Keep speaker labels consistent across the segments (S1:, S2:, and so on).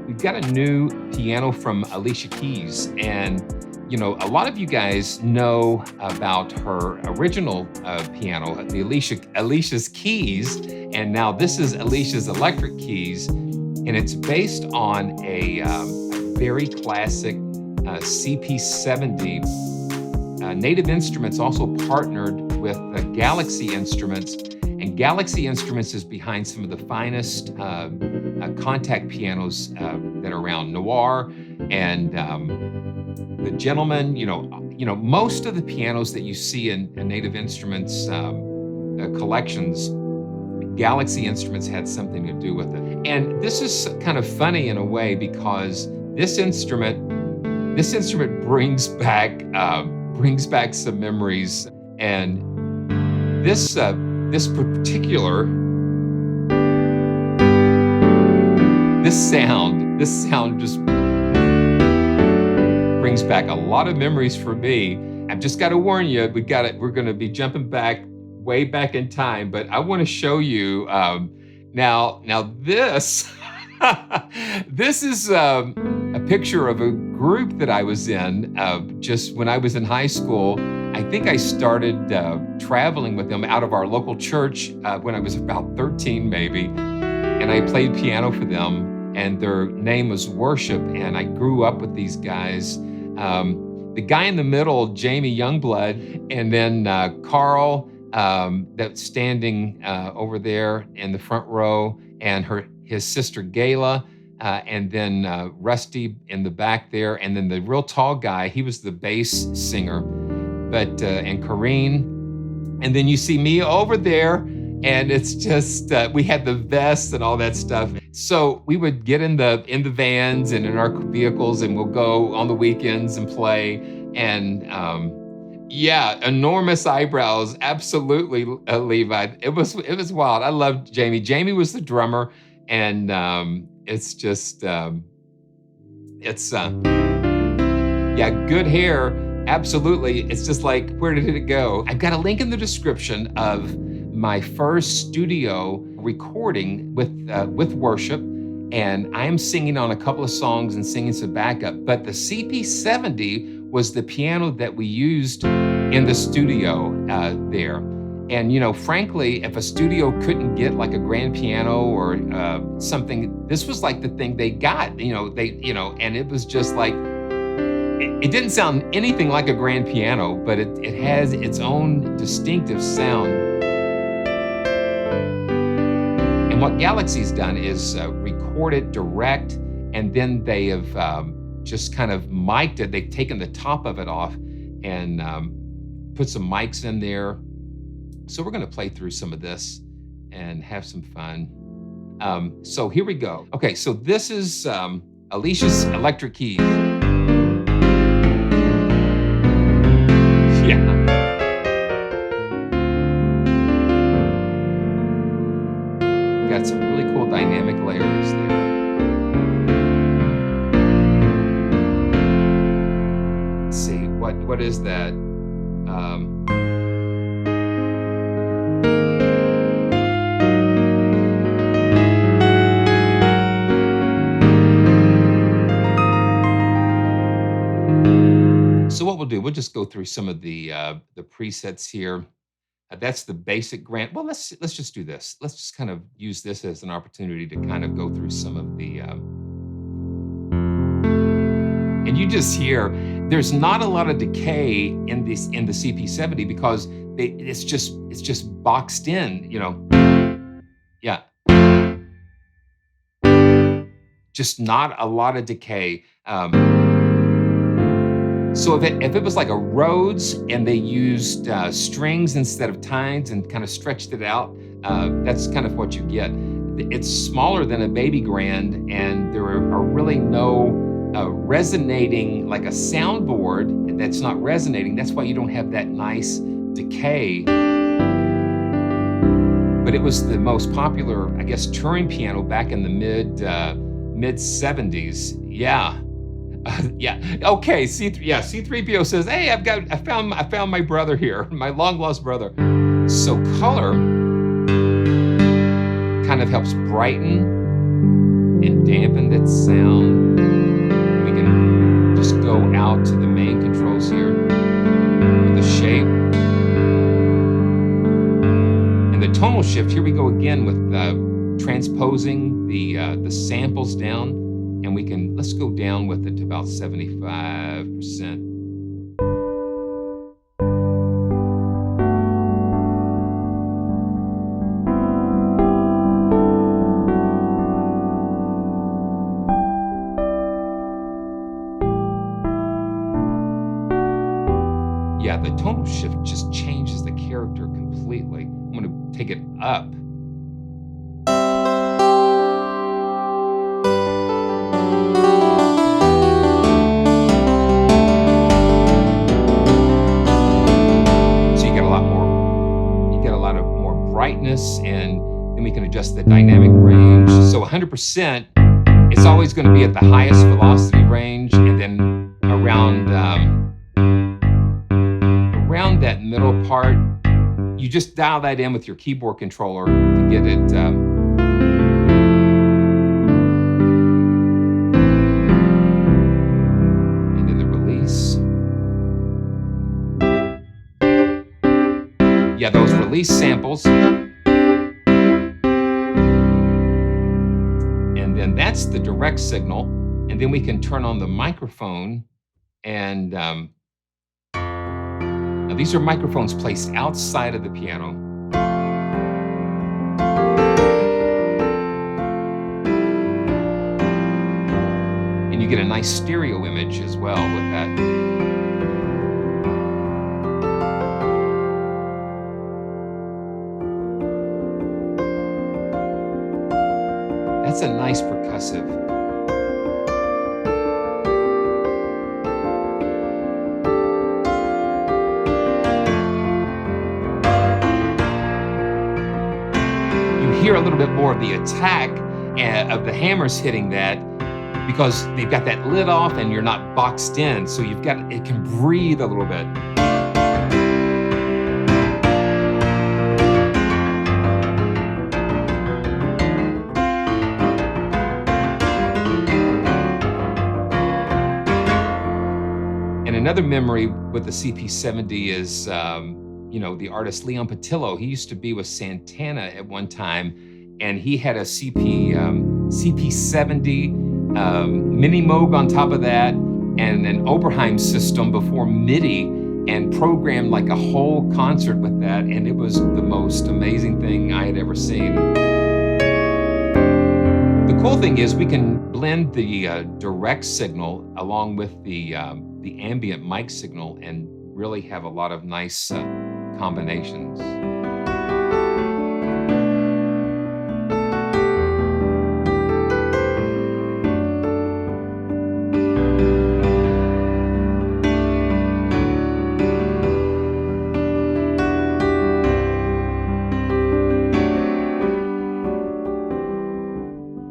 S1: We've got a new piano from Alicia Keys, and a lot of you guys know about her original piano, the Alicia's Keys, and now this is Alicia's electric keys, and it's based on a very classic CP-70. Native Instruments also partnered with Galaxy Instruments, and Galaxy Instruments is behind some of the finest Kontakt pianos that are around, Noir, and the Gentleman. Most of the pianos that you see in Native Instruments collections, Galaxy Instruments had something to do with it. And this is kind of funny in a way because this instrument brings back some memories, and this sound just brings back a lot of memories for me. I've just got to warn you, we're going to be jumping way back in time, but I want to show you now this this is a picture of a group that I was in just when I was in high school. I think I started traveling with them out of our local church when I was about 13 maybe, and I played piano for them, and their name was Worship, and I grew up with these guys. The guy in the middle, Jamie Youngblood, and then Carl, that's standing over there in the front row, and his sister Gayla, and then Rusty in the back there, and then the real tall guy, he was the bass singer, and Corrine, and then you see me over there, and it's just we had the vests and all that stuff. So we would get in the vans and in our vehicles, and we'll go on the weekends and play. And enormous eyebrows, absolutely, Levi. It was wild. I loved Jamie. Jamie was the drummer, and it's just good hair. Absolutely. It's just like, where did it go? I've got a link in the description of my first studio recording with Worship, and I'm singing on a couple of songs and singing some backup. But the CP-70 was the piano that we used in the studio there. And frankly, if a studio couldn't get like a grand piano or something, this was like the thing they got. And it was just like, it didn't sound anything like a grand piano, but it has its own distinctive sound. And what Galaxy's done is record it direct, and then they have just kind of mic'd it. They've taken the top of it off and put some mics in there. So we're gonna play through some of this and have some fun. So here we go. Okay, so this is Alicia's electric keys. Got some really cool dynamic layers there. Let's see, what is that? So what we'll do, we'll just go through some of the presets here. That's the basic grand. Well, let's just do this. Let's just kind of use this as an opportunity to kind of go through some of the. And you just hear there's not a lot of decay in the CP-70 because it's just boxed in, Yeah. Just not a lot of decay. So if it was like a Rhodes and they used strings instead of tines and kind of stretched it out, that's kind of what you get. It's smaller than a baby grand, and there are really no resonating, like a soundboard that's not resonating. That's why you don't have that nice decay. But it was the most popular, I guess, touring piano back in the mid 70s. Yeah. Okay. C3PO says, "Hey, I found my brother here, my long lost brother." So color kind of helps brighten and dampen that sound. shift, here we go again with transposing the samples down, and let's go down with it to about 75%. Yeah, the tonal shift just changes the character completely. I'm gonna take it up. So you get a lot of more brightness, and then we can adjust the dynamic range. So 100%, it's always gonna be at the highest velocity range, and then around that middle part, you just dial that in with your keyboard controller to get it. And then the release. Yeah, those release samples. And then that's the direct signal. And then we can turn on the microphone. And now these are microphones placed outside of the piano. And you get a nice stereo image as well with that. That's a nice percussive. You hear a little bit more of the attack of the hammers hitting that, because they've got that lid off and you're not boxed in, so it can breathe a little bit. And another memory with the CP-70 is, the artist Leon Patillo. He used to be with Santana at one time, and he had a CP-70 mini Moog on top of that, and an Oberheim system before MIDI, and programmed like a whole concert with that, and it was the most amazing thing I had ever seen. The cool thing is we can blend the direct signal along with the ambient mic signal and really have a lot of nice combinations.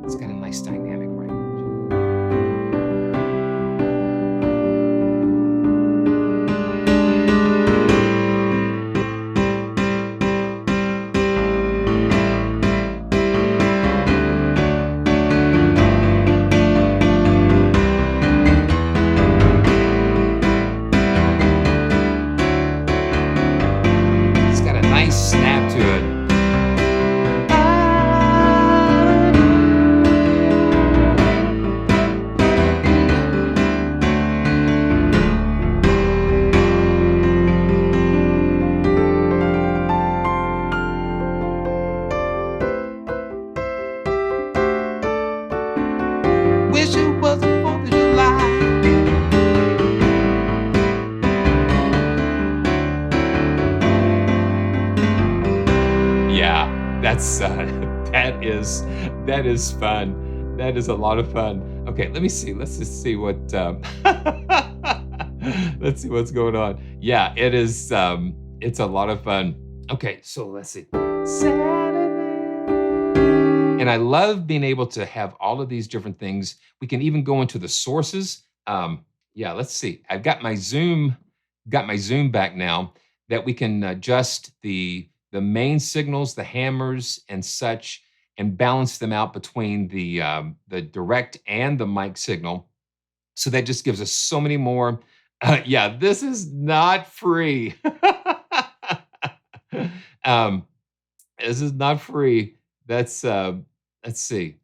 S1: It's got a nice dynamic range. It's got a nice snap to it. Wish it was the 4th of July. Yeah, that is fun. That is a lot of fun. Okay, let me see. Let's just see what let's see what's going on. Yeah, it is it's a lot of fun. Okay, so let's see. And I love being able to have all of these different things. We can even go into the sources. Yeah, let's see. I've got my zoom back now, that we can adjust the main signals, the hammers and such, and balance them out between the direct and the mic signal. So that just gives us so many more. Yeah, this is not free. um, This is not free. That's, let's see.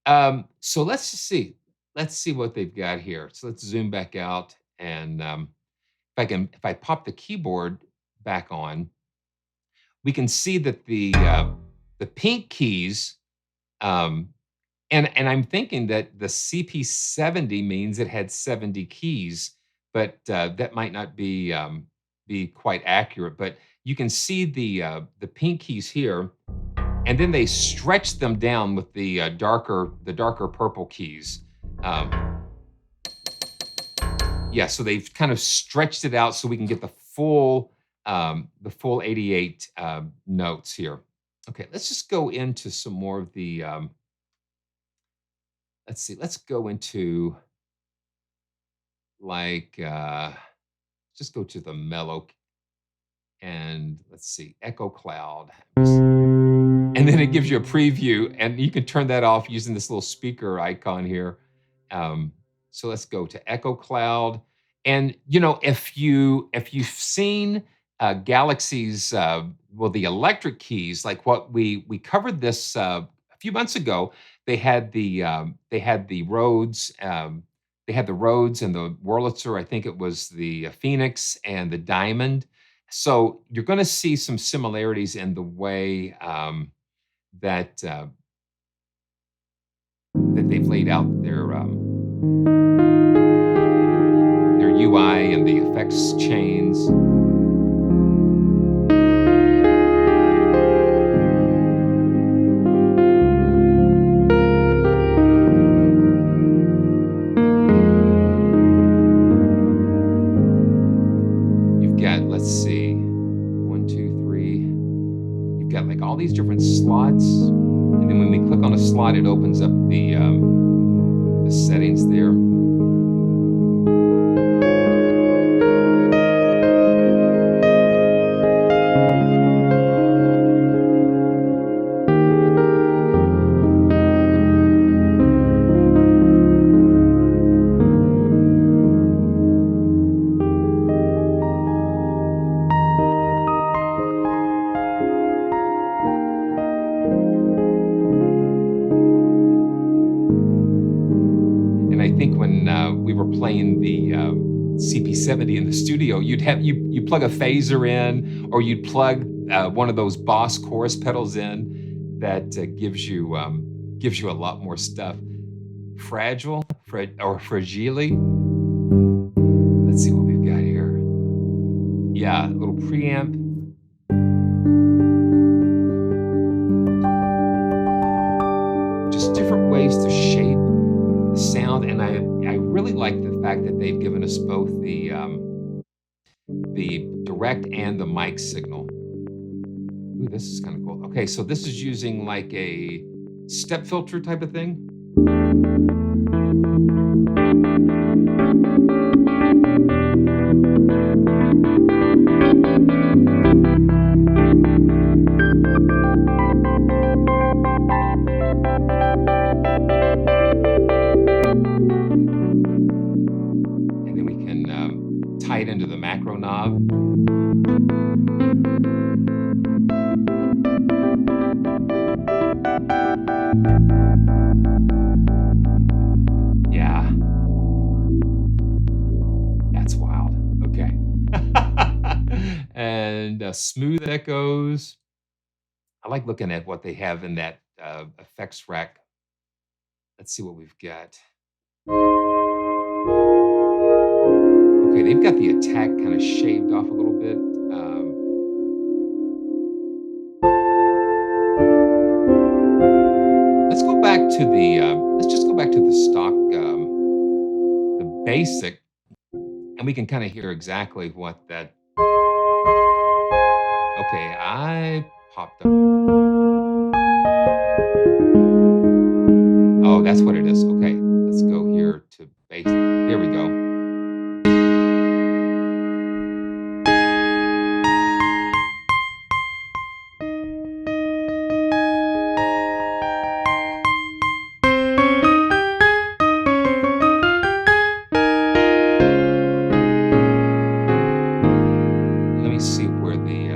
S1: So let's just see. Let's see what they've got here. So let's zoom back out and, if I pop the keyboard back on, we can see that the pink keys, um, and I'm thinking that the CP-70 means it had 70 keys, but, that might not be quite accurate, but you can see the pink keys here, and then they stretch them down with the darker purple keys. Um, yeah, so they've kind of stretched it out so we can get the full 88, notes here. Okay, let's just go into some more of the, let's see, let's go into, like, just go to the mellow, and let's see, Echo Cloud. And then it gives you a preview, and you can turn that off using this little speaker icon here. Um, so let's go to Echo Cloud. And if you've seen Galaxy's, well, the electric keys, like what we covered this a few months ago. They had the Rhodes, they had the Rhodes and the Wurlitzer. I think it was the Phoenix and the Diamond. So you're going to see some similarities in the way, that that they've laid out their UI and the effects chains. You've got, let's see, one, two, three. You've got like all these different slots, and then when we click on a slot, it opens up the settings there. And I think when we were playing the CP-70 in the studio, you plug a phaser in, or you'd plug one of those Boss chorus pedals in that gives you a lot more stuff. Fragile. Let's see what we've got here. Yeah, a little preamp. Just different ways to shape the sound, and I really like the fact that they've given us both the direct and the mic signal. Ooh, this is kind of cool. Okay, so this is using like a step filter type of thing. And then we can tie it into the macro knob. Yeah. That's wild. Okay. And smooth echoes. I like looking at what they have in that effects rack. Let's see what we've got. Okay, they've got the attack kind of shaved off a little bit. Let's just go back to the stock, the basic, and we can kind of hear exactly what that. Okay, I popped up. Oh, that's what it is. Okay, let's go here to basic. There we go. Let me see where the.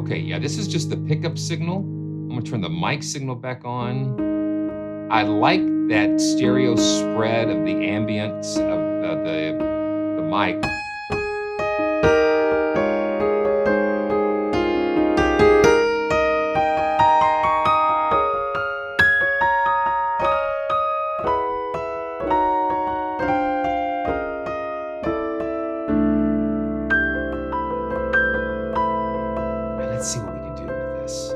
S1: Okay, yeah, this this is just the pickup signal. I'm gonna turn the mic signal back on. I like that stereo spread of the ambience of the mic. And let's see what we can do with this.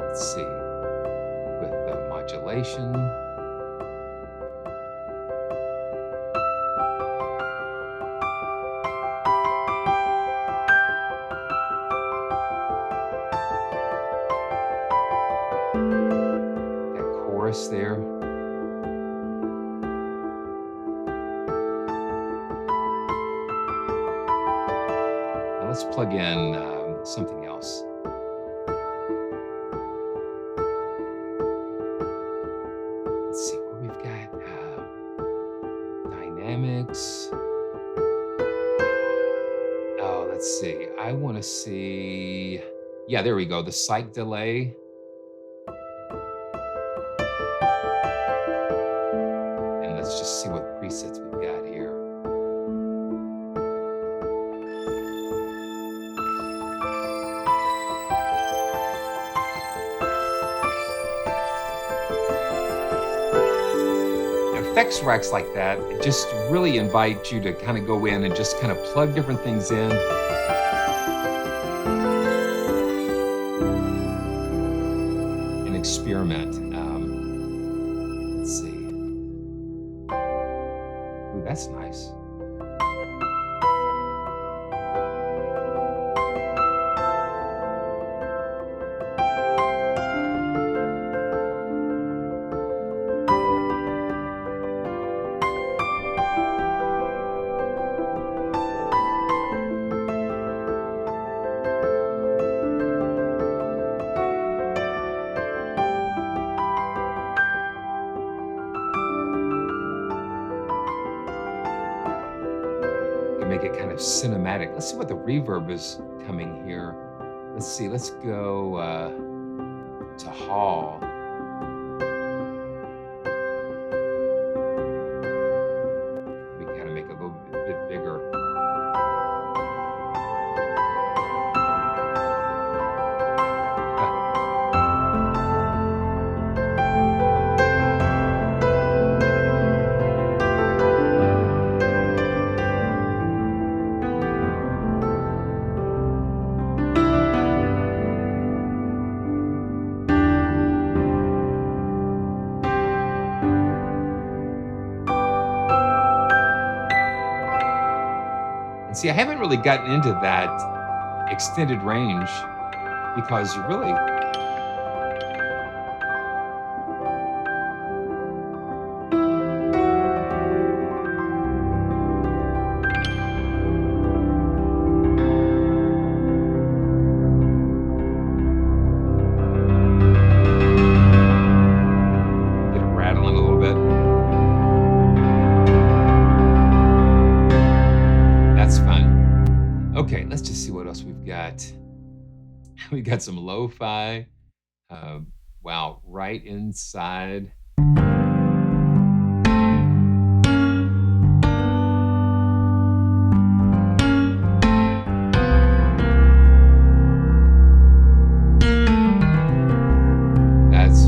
S1: Let's see, with the modulation. That chorus there. Now let's plug in something else. Let's see what we've got. Dynamics. Oh, let's see. I want to see. Yeah, there we go. The psych delay. And let's just see what presets we've got here. Effects racks like that just really invite you to kind of go in and just kind of plug different things in. And experiment. Let's see. Ooh, that's nice. Make it kind of cinematic. Let's see what the reverb is coming here. Let's see, let's go to Hall. We kind of make it a little bit bigger. See, I haven't really gotten into that extended range because you really, get it rattling a little bit. That's fun. Okay, let's just see what else we've got. We got some lo-fi. Wow, right inside. That's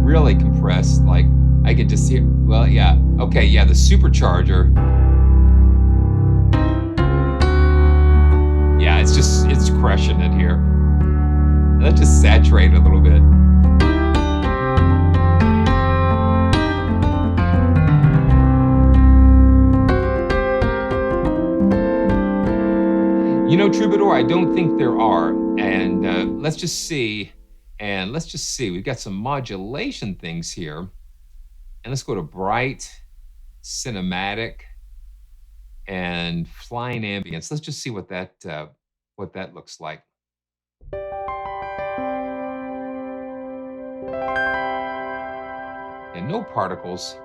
S1: really compressed. Like I can just see it. Well, yeah. Okay, yeah, the supercharger. Yeah, it's crushing it here. Let's just saturate a little bit. You know, Troubadour, I don't think there are. And let's just see. And let's just see. We've got some modulation things here. And let's go to bright, cinematic, and flying ambience. Let's just see what that looks like. And no particles.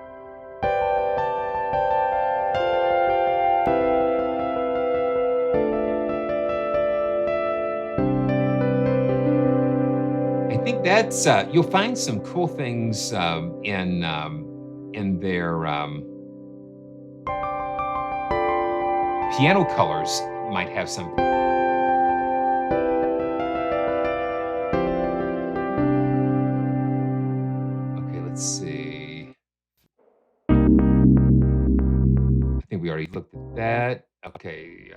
S1: think that's you'll find some cool things in their piano colors might have some. Okay, let's see. I think we already looked at that. Okay.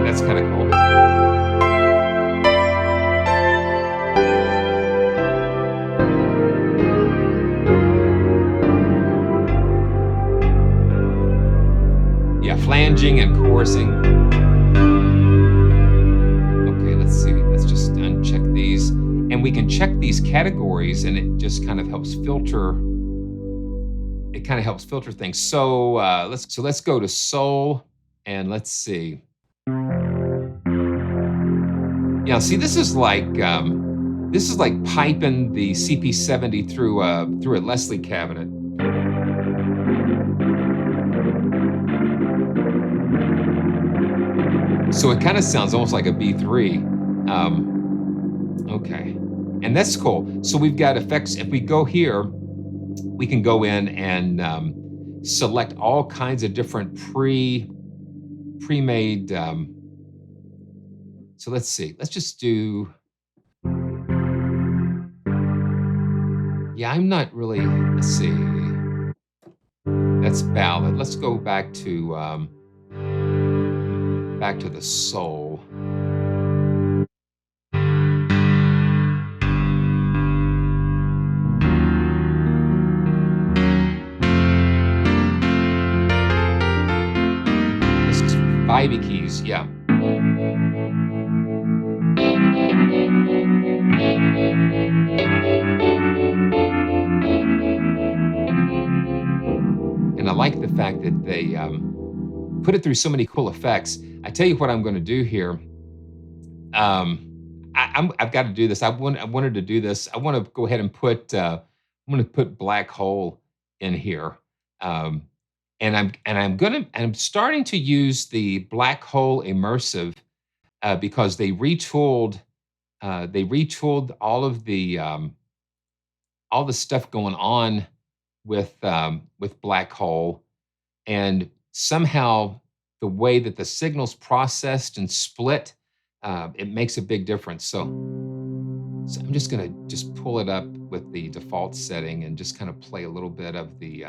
S1: That's kind of cool. Yeah, flanging and chorusing. Okay, let's see. Let's just uncheck these. And we can check these categories and it just kind of helps filter. It kind of helps filter things. So let's go to soul and let's see. Yeah, see, this is like piping the CP-70 through a Leslie cabinet. So it kind of sounds almost like a B3. Okay, and that's cool. So we've got effects. If we go here, we can go in and select all kinds of different pre-made. So let's see. Let's just do. Yeah, I'm not really. Let's see. That's ballad. Let's go back to the soul. This is Ivy Keys. Yeah. And I like the fact that they put it through so many cool effects. I tell you what I'm going to do here. I've got to do this. I wanted to do this. I want to go ahead and put. I'm going to put Black Hole in here, and I'm starting to use the Black Hole immersive because they retooled. They retooled all the stuff going on with Black Hole, and somehow the way that the signal's processed and split, it makes a big difference. So I'm just gonna pull it up with the default setting and just kind of play a little bit of the,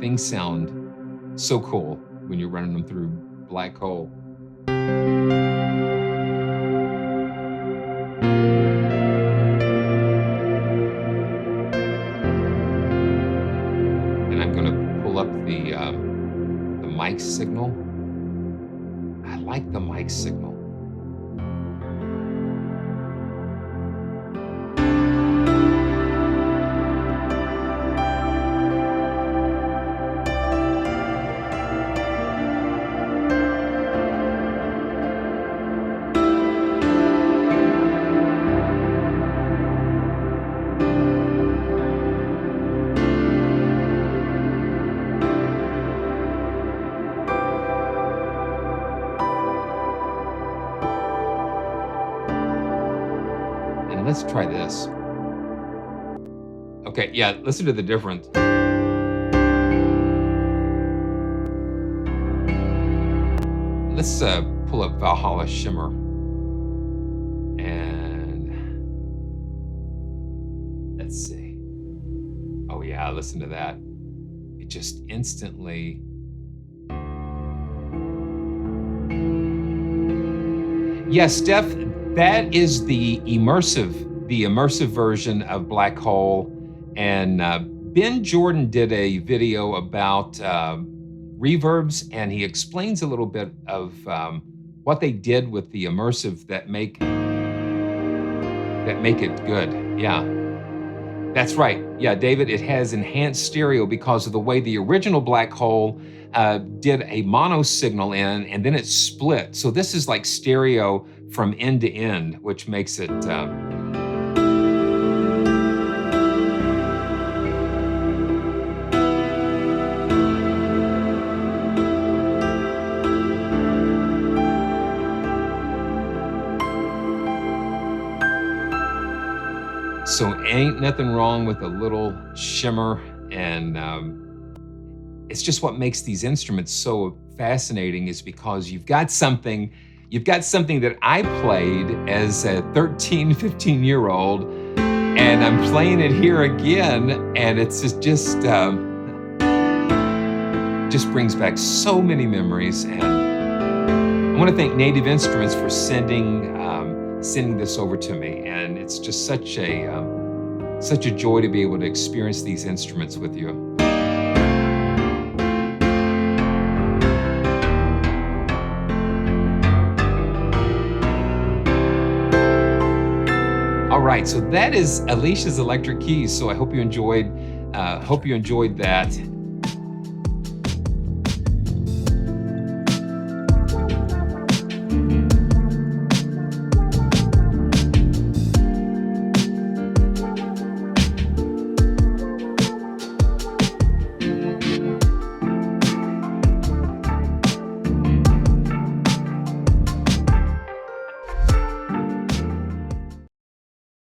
S1: things sound so cool when you're running them through Black Hole. And I'm gonna pull up the mic signal. I like the mic signal. Let's try this. Okay, yeah, listen to the difference. Let's pull up Valhalla Shimmer. And let's see. Oh yeah, listen to that. It just instantly. Yeah, Steph, that is the immersive version of Black Hole. And Ben Jordan did a video about reverbs, and he explains a little bit of what they did with the immersive that make it good. Yeah, that's right. Yeah, David, it has enhanced stereo because of the way the original Black Hole did a mono signal in, and then it split. So this is like stereo from end to end, which makes it. So ain't nothing wrong with a little shimmer, and it's just what makes these instruments so fascinating is because you've got something that I played as a 13, 15-year-old, and I'm playing it here again, and it's just brings back so many memories. And I want to thank Native Instruments for sending this over to me, and it's just such a joy to be able to experience these instruments with you. All right, so that is Alicia's electric keys. So I hope you enjoyed that.